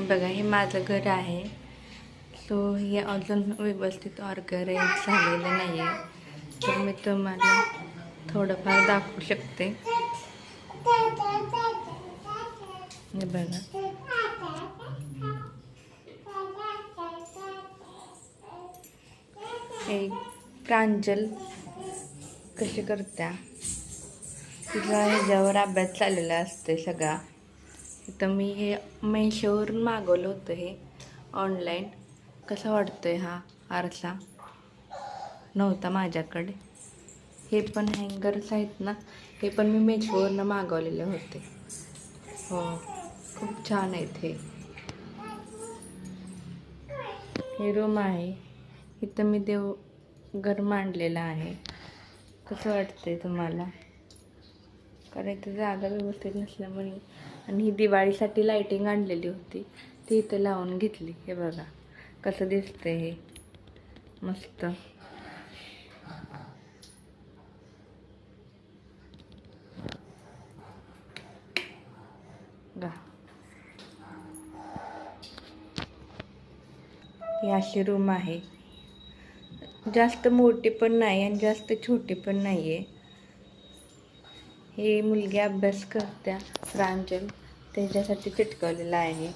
हे बघा, हे माझं घर आहे. सो हे अजून व्यवस्थित ऑर्गनाइज झालेलं नाही आहे, तर मी तुम्हाला थोडंफार दाखवू शकते. हे बघा, एक प्रांजल कशी करत्या, तिचा ह्याच्यावर अभ्यास चाललेला असते सगळा. इथं मी हे मेशोवरून मागवलं होतं, हे ऑनलाईन. कसा वाटतोय हा आरसा, नव्हता माझ्याकडे. हे पण हँगर्स आहेत ना, हे पण मी मेशोवरून मागवलेले होते. हो, खूप छान आहेत हे रूम आहे. इथं मी देवघर मांडलेलं आहे. कसं वाटतंय तुम्हाला? कारण इथं जागा व्यवस्थित नसल्यामुळे. आणि ही दिवाळीसाठी लाईटिंग आणलेली होती, ती इथं लावून घेतली. हे बघा कसं दिसतंय, हे मस्त. ही अशी रूम आहे. जास्त मोठी पण नाही आणि जास्त छोटी पण नाही आहे. हे मुलगी अभ्यास करत्या, प्रांजल, त्याच्यासाठी चिटकवलेलं आहे.